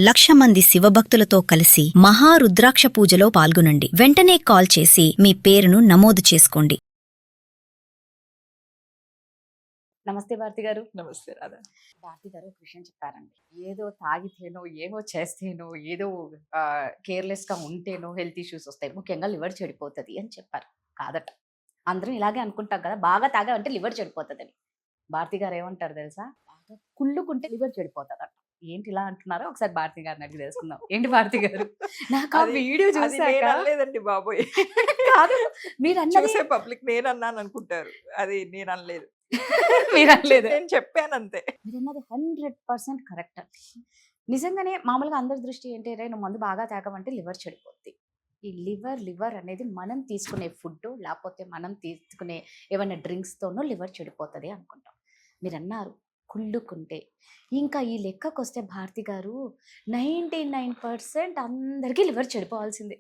1,00,000 మంది శివభక్తులతో కలిసి మహారుద్రాక్ష పూజలో పాల్గొనండి. వెంటనే కాల్ చేసి మీ పేరును నమోదు చేసుకోండి. నమస్తే భారతి గారు. నమస్తే రాధా. భారతి గారు ఒక విషయం చెప్పారండి. ఏదో తాగితేనో ఏమో చేస్తేనో ఏదో కేర్లెస్ గా ఉంటేనో హెల్త్ ఇష్యూస్ వస్తాయి, ముఖ్యంగా లివర్ చెడిపోతుంది అని చెప్పారు. కాదట, అందరం ఇలాగే అనుకుంటాం కదా, బాగా తాగామంటే లివర్ చెడిపోతుందని. భారతి గారు ఏమంటారు తెలుసా, బాగా కుళ్ళుకుంటే లివర్ చెడిపోతుందట. ఏంటి ఇలా అంటున్నారో ఒకసారి భారతి గారిని అడిగి తెలుసుకుందాం. ఏంటి భారతి గారు, నాకు ఆ వీడియో చూసాక లేదండి బాబోయ్, కాదు మీరు అన్నది చూసే పబ్లిక్ నేను అన్నాను అనుకుంటారు. అది నేను అనలేదు, మీరు అనలేదు, నేను చెప్పాను అంతే. మీరు అన్నది 100% కరెక్ట్ అండి. నిజంగానే మామూలుగా అందరి దృష్టి ఏంటి, రే నువ్వు మందు బాగా తాగమంటే లివర్ చెడిపోద్ది. ఈ లివర్ అనేది మనం తీసుకునే ఫుడ్ లేకపోతే మనం తీసుకునే ఏమైనా డ్రింక్స్తోనో లివర్ చెడిపోతుంది అనుకుంటాం. మీరు అన్నారు కుళ్ళుకుంటే. ఇంకా ఈ లెక్కకు వస్తే భారతి గారు 99% అందరికీ లివర్ చెడిపోవాల్సిందే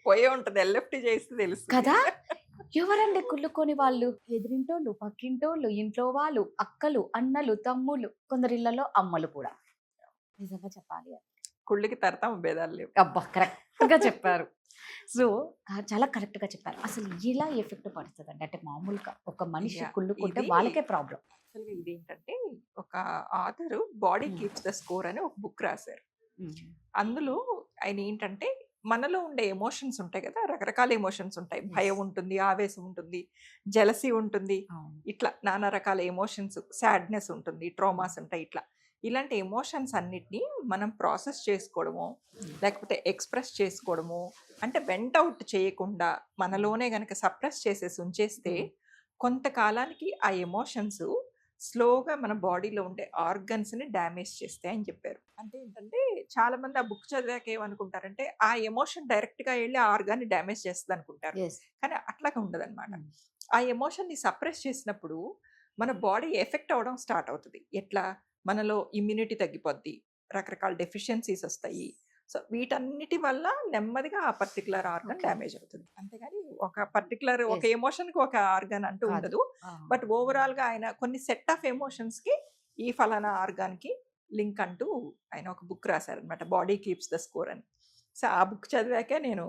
పోయే ఉంటుంది, ఎల్ఎఫ్టీ చేస్తే తెలుసు కదా. ఎవరండి కుళ్ళుకొని వాళ్ళు? ఎదిరింటోళ్ళు, పక్కింటోళ్ళు, ఇంట్లో వాళ్ళు, అక్కలు, అన్నలు, తమ్ముళ్ళు, కొందరి ఇళ్లలో అమ్మలు కూడా. నిజంగా చెప్పాలి, కుళ్ళికి తరతాం భేదాలు లేవు. అబ్బా కరెక్ట్ గా చెప్పారు. సో చాలా కరెక్ట్ గా చెప్పారు. అసలు ఇలా ఎఫెక్ట్ పడుతుందండి, అంటే మామూలుగా ఒక మనిషి కుళ్ళుకుంటే వాళ్ళకే ప్రాబ్లం. యాక్చువల్గా ఇదేంటంటే, ఒక author body keeps the score అని ఒక బుక్ రాశారు. అందులో ఆయన ఏంటంటే, మనలో ఉండే ఎమోషన్స్ ఉంటాయి కదా, రకరకాల ఎమోషన్స్ ఉంటాయి. భయం ఉంటుంది, ఆవేశం ఉంటుంది, జలసీ ఉంటుంది, ఇట్లా నానా రకాల ఎమోషన్స్, సాడ్నెస్ ఉంటుంది, ట్రామాస్ ఉంటాయి. ఇలాంటి ఎమోషన్స్ అన్నిటినీ మనం ప్రాసెస్ చేసుకోవడము, లేకపోతే ఎక్స్ప్రెస్ చేసుకోవడము, అంటే వెంట అవుట్ చేయకుండా మనలోనే గనక సప్రెస్ చేసేసి ఉంచేస్తే కొంతకాలానికి ఆ ఎమోషన్స్ స్లోగా మన బాడీలో ఉండే ఆర్గన్స్ని డ్యామేజ్ చేస్తాయి అని చెప్పారు. అంటే ఏంటంటే, చాలా మంది ఆ బుక్ చదివాక ఏమనుకుంటారంటే, ఆ ఎమోషన్ డైరెక్ట్గా వెళ్ళి ఆ ఆర్గాన్ని డ్యామేజ్ చేస్తుంది అనుకుంటారు. కానీ అట్లాగా ఉండదు అనమాట. ఆ ఎమోషన్ని సప్రెస్ చేసినప్పుడు మన బాడీ ఎఫెక్ట్ అవ్వడం స్టార్ట్ అవుతుంది. ఎట్లా? మనలో ఇమ్యూనిటీ తగ్గిపోద్ది, రకరకాల డెఫిషియన్సీస్ వస్తాయి. సో వీటన్నిటి వల్ల నెమ్మదిగా ఆ పర్టికులర్ ఆర్గన్ డ్యామేజ్ అవుతుంది. అంతేగాని ఒక పర్టికులర్ ఒక ఎమోషన్కి ఒక ఆర్గన్ అంటూ ఉండదు. బట్ ఓవరాల్గా ఆయన కొన్ని సెట్ ఆఫ్ ఎమోషన్స్కి ఈ ఫలానా ఆర్గాన్కి లింక్ అంటూ ఆయన ఒక బుక్ రాశారనమాట, బాడీ కీప్స్ ద స్కోర్ అని. సో ఆ బుక్ చదివాకే నేను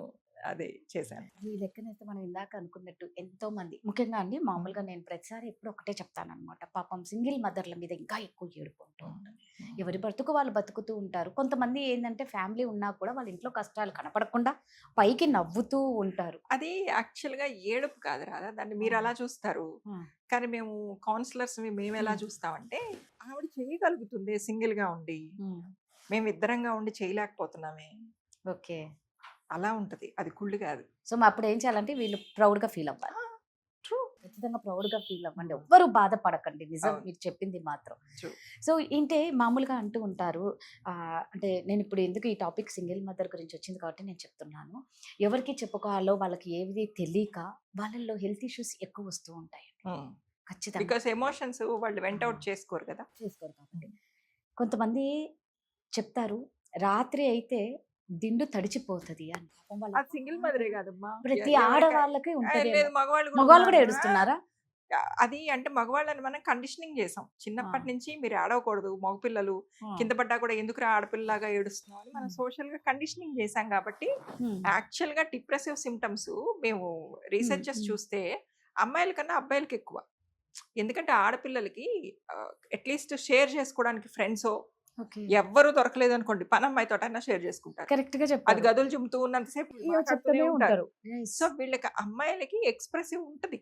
అదే చేశాను. ఈ లెక్కనైతే మనం ఇందాక అనుకున్నట్టు ఎంతో మంది, ముఖ్యంగా అండి మామూలుగా నేను ప్రతిసారి ఎప్పుడు ఒకటే చెప్తాను అనమాట, పాపం సింగిల్ మదర్ల మీద ఇంకా ఎక్కువ ఏడుకుంటూ ఉంటారు. ఎవరి బ్రతుకు వాళ్ళు బతుకుతూ ఉంటారు. కొంతమంది ఏంటంటే ఫ్యామిలీ ఉన్నా కూడా వాళ్ళ ఇంట్లో కష్టాలు కనపడకుండా పైకి నవ్వుతూ ఉంటారు. అది యాక్చువల్గా ఏడుపు కాదు రాదా, దాన్ని మీరు అలా చూస్తారు. కానీ మేము కౌన్సిలర్స్ మేము ఎలా చూస్తామంటే, ఆవిడ చేయగలుగుతుంది సింగిల్గా ఉండి, మేము ఇద్దరంగా ఉండి చేయలేకపోతున్నామే, ఓకే అలా ఉంటుంది. అది కుళ్ళు కాదు. సో అప్పుడు ఏం చేయాలంటే వీళ్ళు ప్రౌడ్గా ఫీల్ అవ్వాలి. ట్రూ, ఖచ్చితంగా ప్రౌడ్గా ఫీల్ అవ్వండి, ఎవ్వరు బాధపడకండి. నిజం మీరు చెప్పింది మాత్రం. సో ఏంటే మామూలుగా అంటూ ఉంటారు, అంటే నేను ఇప్పుడు ఎందుకు ఈ టాపిక్ సింగిల్ మదర్ గురించి వచ్చింది కాబట్టి నేను చెప్తున్నాను. ఎవరికి చెప్పుకోవాలో వాళ్ళకి ఏది తెలియక వాళ్ళల్లో హెల్త్ ఇష్యూస్ ఎక్కువ వస్తూ ఉంటాయి. ఖచ్చితంగా, బికాస్ ఎమోషన్స్ వాళ్ళు వెంట అవుట్ చేసుకోరు కదా, చేసుకోరు కాబట్టి. కొంతమంది చెప్తారు రాత్రి అయితే దిండు తడిచిపోతుంది అని. సింగిల్ మదరే కాదమ్మా, ప్రతి ఆడవాళ్ళకి ఉంటుంది. మగవాళ్ళు కూడా ఏడుస్తున్నారా? అది అంటే మగవాళ్ళని మనం కండిషనింగ్ చేసాం చిన్నప్పటి నుంచి, మీరు ఏడవకూడదు, మగపిల్లలు కింద పడ్డా కూడా ఎందుకు ఆడపిల్లలాగా ఏడుస్తున్నాం అని మనం సోషల్ గా కండిషనింగ్ చేసాం. కాబట్టి యాక్చువల్ గా డిప్రెసివ్ సిమ్టమ్స్ మేము రీసెర్చెస్ చూస్తే అమ్మాయిల కన్నా అబ్బాయిలకి ఎక్కువ. ఎందుకంటే ఆడపిల్లలకి అట్లీస్ట్ షేర్ చేసుకోవడానికి ఫ్రెండ్స్ ఎవ్వరు దొరకలేదు అనుకోండి, పని అమ్మాయితో అయినా షేర్ చేసుకుంటారు. కరెక్ట్ గా అది గదులు చుమ్ముతూ ఉన్నంతసేపు ఉంటారు. సో వీళ్ళకి అమ్మాయిలకి ఎక్స్ప్రెసివ్ ఉంటుంది,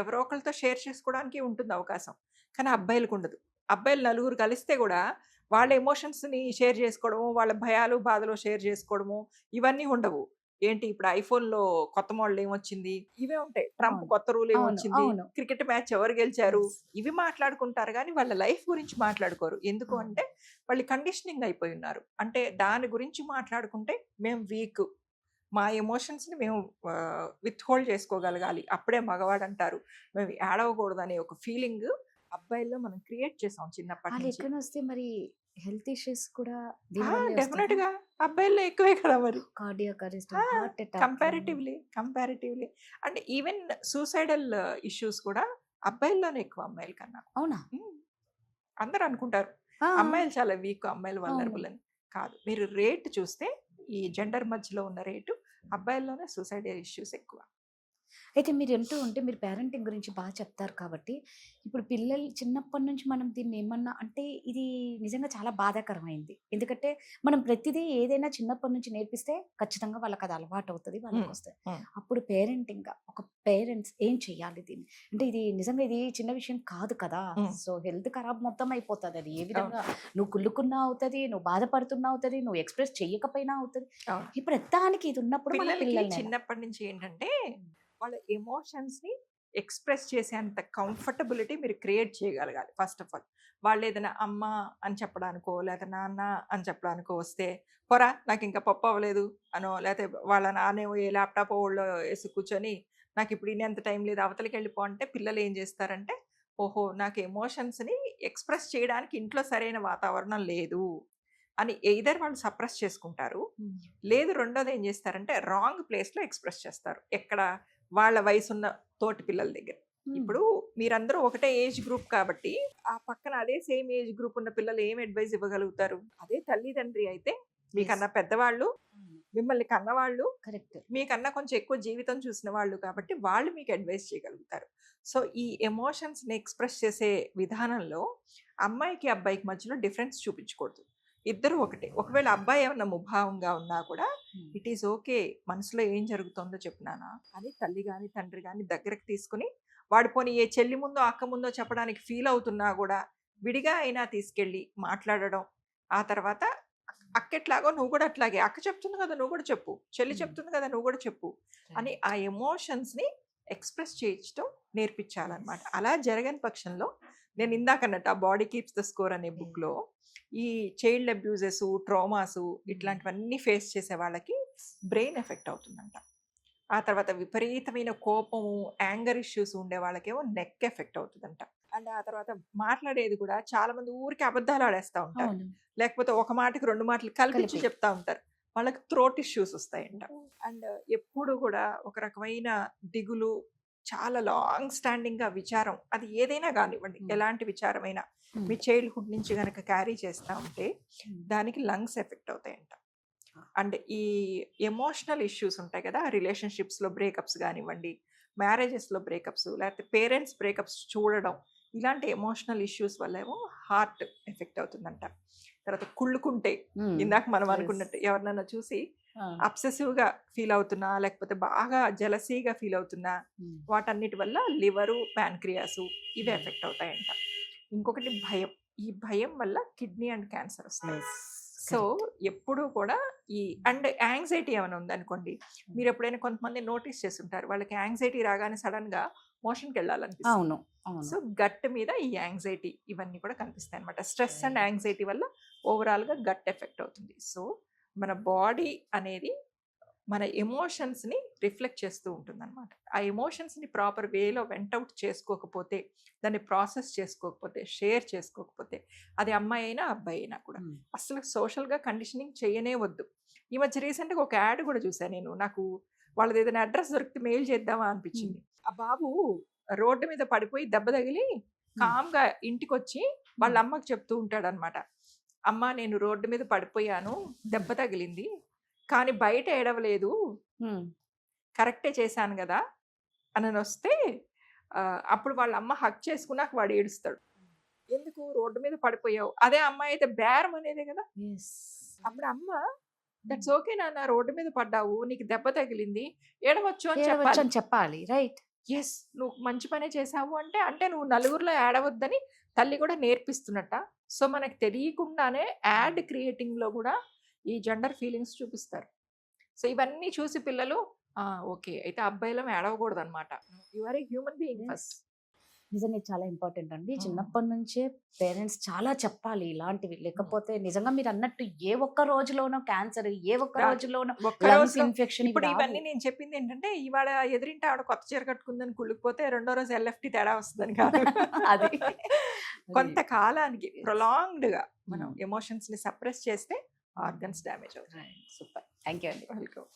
ఎవరో ఒకరితో షేర్ చేసుకోవడానికి ఉంటుంది అవకాశం. కానీ అబ్బాయిలకు ఉండదు. అబ్బాయిలు నలుగురు కలిస్తే కూడా వాళ్ళ ఎమోషన్స్ ని షేర్ చేసుకోవడము, వాళ్ళ భయాలు బాధలు షేర్ చేసుకోవడము ఇవన్నీ ఉండవు. ఏంటి ఇప్పుడు ఐఫోన్ లో కొత్త మోడల్ ఏమొచ్చింది, ఇవే ఉంటాయి. ట్రంప్ కొత్త రూల్ ఏమొచ్చింది, క్రికెట్ మ్యాచ్ ఎవరు గెలిచారు, ఇవి మాట్లాడుకుంటారు. కానీ వాళ్ళ లైఫ్ గురించి మాట్లాడుకోరు. ఎందుకు అంటే వాళ్ళు కండిషనింగ్ అయిపోయి ఉన్నారు. అంటే దాని గురించి మాట్లాడుకుంటే మేము వీక్, మా ఎమోషన్స్ని మేము విత్ హోల్డ్ చేసుకోగలగాలి, అప్పుడే మగవాడు అంటారు, మేము ఏడవకూడదు అనే ఒక ఫీలింగ్ అబ్బాయిల్లో మనం క్రియేట్ చేసాం చిన్నప్పటి నుంచి. వస్తే మరి హెల్త్ ఇష్యూస్ కూడా డెఫినెట్ గా అబ్బాయిల్లో ఎక్కువే కదా మరి. కార్డియాక్ అరెస్ట్, కంపారిటివ్లీ అంటే ఈవెన్ సూసైడల్ ఇష్యూస్ కూడా అబ్బాయిల్లోనే ఎక్కువ అమ్మాయిల కన్నా. అవునా? అందరూ అనుకుంటారు అమ్మాయిలు చాలా వీక్, అమ్మాయిలు వల్నరబుల్ అని. కాదు. మీరు రేట్ చూస్తే ఈ జెండర్ మధ్యలో ఉన్న రేటు అబ్బాయిల్లోనే సూసైడల్ ఇష్యూస్ ఎక్కువ. అయితే మీరు అంటూ ఉంటే మీరు పేరెంటింగ్ గురించి బాగా చెప్తారు కాబట్టి, ఇప్పుడు పిల్లలు చిన్నప్పటి నుంచి మనం దీన్ని ఏమన్నా అంటే ఇది నిజంగా చాలా బాధాకరమైంది. ఎందుకంటే మనం ప్రతిదీ ఏదైనా చిన్నప్పటి నుంచి నేర్పిస్తే ఖచ్చితంగా వాళ్ళకి అది అలవాటు అవుతది. వాళ్ళకొస్తది. హ్మ్. అప్పుడు పేరెంటింగ్‌గా ఒక పేరెంట్స్ ఏం చేయాలి దీన్ని? అంటే ఇది నిజంగా ఇది చిన్న విషయం కాదు కదా! హ్మ్. సో, హెల్త్ ఖరాబ్ మొత్తం అయిపోతదది. ఏ అవును. విధంగా నువ్వు కుళ్ళుకున్నా అవుతది, నువ్వు బాధపడుతున్నా అవుతది, నువ్వు ఎక్స్‌ప్రెస్ చెయ్యకపోయినా అవుతది. అవును. ఈ ప్రతిదానికి ఇది ఉన్నప్పుడు మన పిల్లలకి పిల్లల్ని ఎలా? చిన్నప్పటి నుంచి ఏంటంటే వాళ్ళ ఎమోషన్స్‌ని ఎక్స్‌ప్రెస్ చేసేంత కంఫర్టబిలిటీ మీరు క్రియేట్ చేయగలగాలి ఫస్ట్ ఆఫ్ ఆల్. వాళ్ళు ఏదైనా అమ్మ అని చెప్పడానికో, లేదా నాన్న అని చెప్పడానికో వస్తే, "పోరా నాకింకా పప్పు అవ్వలేదు" అనో, లేతే వాళ్ళ నాన్నేమో ఏ ల్యాప్‌టాప్ ఒళ్ళో ఏసి కూర్చొని, "నాకిప్పుడు ఇనేంత టైం లేదు అవతలకెళ్ళిపో" అంటే పిల్లలు ఏం చేస్తారంటే, ఓహో! నాకు ఎమోషన్స్‌ని ఎక్స్‌ప్రెస్ చేయడానికి ఇంట్లో సరైన వాతావరణం లేదు అని ఎయిదర్ వాళ్ళు సప్రెస్ చేసుకుంటారు. హ్మ్. లేదు రెండోది ఏం చేస్తారంటే రాంగ్ ప్లేస్‌లో ఎక్స్‌ప్రెస్ చేస్తారు. ఎక్కడ? వాళ్ళ వయసున్న తోటి పిల్లల దగ్గర. హ్మ్. ఇప్పుడు మీరందరూ ఒకటే ఏజ్ గ్రూప్ కాబట్టి, ఆ పక్కన అదే సేమ్ ఏజ్ గ్రూప్ ఉన్న పిల్లలు ఏం అడ్వైస్ ఇవ్వగలుగుతారు? అదే తల్లిదండ్రి అయితే మీకన్నా పెద్దవాళ్ళు, మిమ్మల్ని కన్నవాళ్ళు, కరెక్ట్. మీకన్నా కొంచెం ఎక్కువ జీవితం చూసిన వాళ్ళు కాబట్టి వాళ్ళు మీకు అడ్వైస్ చేయగలుగుతారు. సో, ఈ ఎమోషన్స్‌ని ఎక్స్‌ప్రెస్ చేసే విధానంలో అమ్మాయికి, అబ్బాయికి మధ్యలో డిఫరెన్స్ చూపించకూడదు. ఇద్దరు ఒకటే. ఒకవేళ అబ్బాయి ఏమన్నా ముభావంగా ఉన్నా కూడా ఇట్ ఈస్ ఓకే. మనసులో ఏం జరుగుతుందో చెప్పు నాన్న అని తల్లి గాని, తండ్రి గాని దగ్గరకు తీసుకొని, వాడు పోనీ ఏ చెల్లి ముందో, అక్క ముందో చెప్పడానికి ఫీల్ అవుతున్నా గూడా విడిగా అయినా తీసుకెళ్ళి మాట్లాడడం. ఆ తర్వాత అక్కెట్లాగో నువ్వు కూడా అట్లాగే. అక్క చెప్తుంది కదా! నువ్వు కూడా చెప్పు. చెల్లి చెప్తుంది కదా! నువ్వు కూడా చెప్పు అని ఆ ఎమోషన్స్‌ని ఎక్స్‌ప్రెస్ చేయించటం నేర్పించాలన్నమాట. అలా జరగని పక్షంలో నేను ఇందాకన్నట్టు ఆ 'బాడీ కీప్స్ ద స్కోర్' అనే బుక్‌లో ఈ చైల్డ్ అబ్యూజెస్, ట్రామాసు ఇట్లాంటివన్నీ ఫేస్ చేసే వాళ్ళకి బ్రెయిన్ ఎఫెక్ట్ అవుతుందంట. ఆ తర్వాత విపరీతమైన కోపము, యాంగర్ ఇష్యూస్ ఉండే వాళ్ళకేమో నెక్ ఎఫెక్ట్ అవుతదంట. అండ్ ఆ తర్వాత మాట్లాడేది కూడా చాలా మంది ఊరికే అబద్ధాలు ఆడేస్తా ఉంటారు. అవును. లేకపోతే ఒక మాటకి 2 మాటలు కల్పించి కలిపి. చెప్తా ఉంటారు. వాళ్ళకి థ్రోట్ ఇష్యూస్ వస్తాయంట. అండ్ ఎప్పుడు కూడా ఒక రకమైన దిగులు, చాలా లాంగ్ స్టాండింగ్‌గా విచారం అది ఏదైనా గానివ్వండి, హ్మ్. ఎలాంటి విచారమైనా హ్మ్. మీ చైల్డ్‌హుడ్ నుంచి గనక క్యారీ చేస్తా ఉంటే హ్మ్. దానికి లంగ్స్ ఎఫెక్ట్ అవుతాయంట. అండ్ ఈ ఎమోషనల్ ఇష్యూస్ ఉంటాయి కదా! రిలేషన్‌షిప్స్‌లో బ్రేకప్స్ గానివ్వండి, మ్యారేజెస్‌లో బ్రేకప్స్, లేకపోతే పేరెంట్స్ బ్రేకప్స్ చూడడం, ఇలాంటి ఎమోషనల్ ఇష్యూస్ వల్లేమో హార్ట్ ఎఫెక్ట్ అవుతుందంట. తర్వాత కుళ్ళుకుంటే హ్మ్. ఇందాక మనం యెస్. అనుకున్నట్టు ఎవరినైనా చూసి ఆ! అబ్సెసివ్‌గా ఫీల్ అవుతున్నా, లేకపోతే బాగా జెలసీగా ఫీల్ అవుతున్నా, హ్మ్. వాటన్నిటి వల్ల లివరు, ప్యాన్‌క్రియాసు ఇవి ఎఫెక్ట్ అవుతాయంట. ఇంకొకటి భయం. ఈ భయం వల్ల కిడ్నీ అండ్ క్యాన్సర్ వస్తాయి. యెస్. So, correct. ఎప్పుడూ కూడా ఈ అండ్ యాంగ్జైటీ ఏమైనా ఉందనుకోండి, మీరెప్పుడైనా కొంతమంది నోటీస్ చేసుంటారు. వాళ్ళకి యాంగ్జైటీ రాగానే సడెన్‌గా మోషన్‌కెళ్ళాలనిపిస్తుంది. అవును. అవును. సో, గట్ మీద ఈ యాంగ్జైటీ ఇవన్నీ కూడా కనిపిస్తాయన్నమాట. స్ట్రెస్ అండ్ యాంగ్జైటీ వల్ల ఓవరాల్‌గా గట్ ఎఫెక్ట్ అవుతుంది. సో, మన బాడీ అనేది మన ఎమోషన్స్‌ని రిఫ్లెక్ట్ చేస్తూ ఉంటుందన్నమాట. ఆ ఎమోషన్స్‌ని ప్రాపర్ వేలో వెంట్ ఔట్ చేసుకోకపోతే, దాన్ని ప్రాసెస్ చేసుకోకపోతే, షేర్ చేసుకోకపోతే, అది అమ్మాయి అయినా, అబ్బాయి అయినా కూడా హ్మ్. అసలు సోషల్‌గా కండిషనింగ్ చేయనే వద్దు. ఈ మధ్య రీసెంట్‌గా ఒక యాడ్ కూడా చూసా నేను. నాకు వాళ్ళది ఏదైనా అడ్రెస్ దొరికితే మెయిల్ చేద్దామా అనిపించింది. ఆ బాబు రోడ్డు మీద పడిపోయి దెబ్బ తగిలి కామ్‌గా ఇంటికొచ్చి వాళ్ళ అమ్మకి చెప్తూ ఉంటాడనమాట. "అమ్మ నేను రోడ్డు మీద పడిపోయాను. దెబ్బ తగిలింది. కానీ బయట ఏడవలేదు. హ్మ్. కరెక్టే చేశాను గదా!" అననొస్తే అప్పుడు వాళ్ళ అమ్మ హగ్ చేసుకున్నాక వాడు ఏడుస్తాడు. "ఎందుకు రోడ్డు మీద పడిపోయావు?" అదే అమ్మాయి అయితే బేరం అనేదే గదా! యెస్. అప్పుడు అమ్మ దట్స్ ఓకే నాన్న రోడ్డు మీద పడ్డావు. నీకు దెబ్బ తగిలింది. ఏడవచ్చు అని ఏడవచ్చు చెప్పాలి. అని చెప్పాలి. రైట్. యెస్. నువ్వు మంచి పనే చేశావు అంటే, అంటే నువ్వు నలుగురిలో ఏడవద్దని తల్లి కూడా నేర్పిస్తున్నట్ట. సో, మనకు తెలియకుండానే యాడ్ క్రియేటింగ్‌లో గూడా ఈ జెండర్ ఫీలింగ్స్ చూపిస్తారు. సో, ఇవన్నీ చూసి పిల్లలు ఓకే. అయితే అబ్బాయిలం ఏడవకూడదనమాట. You are a human being yes. First. నిజంగా ఇది చాలా ఇంపార్టెంట్ అండి. హ్మ్. చిన్నప్పటి నుంచే పేరెంట్స్ చాలా చెప్పాలి ఇలాంటివి. లేకపోతే నిజంగా మీరన్నట్టు ఏ ఒక్క రోజులోనో క్యాన్సర్, ఏ ఒక్క రాదు. రోజులోనో ఒక్క లంగ్స్ రోజులో ఇన్ఫెక్షన్ ఇవి ఇప్పుడు రావు. ఇవన్నీ నేను చెప్పిందేంటంటే, ఇవాళ ఎదురింటి ఆవిడ కొత్త చీర కట్టుకుందని కుళ్ళిపోతే, రెండో రోజు ఎల్ఎఫ్‌టి తేడా వస్తదని కాదు. అది. కొంత కాలానికి ప్రొలాంగ్డ్‌గా మనం హ్మ్. ఎమోషన్స్‌ని సప్రెస్ చేస్తే ఆర్గన్స్ డ్యామేజ్ అవుతాయి. రైట్. సూపర్. థాంక్ యూ అండి. వెల్కమ్.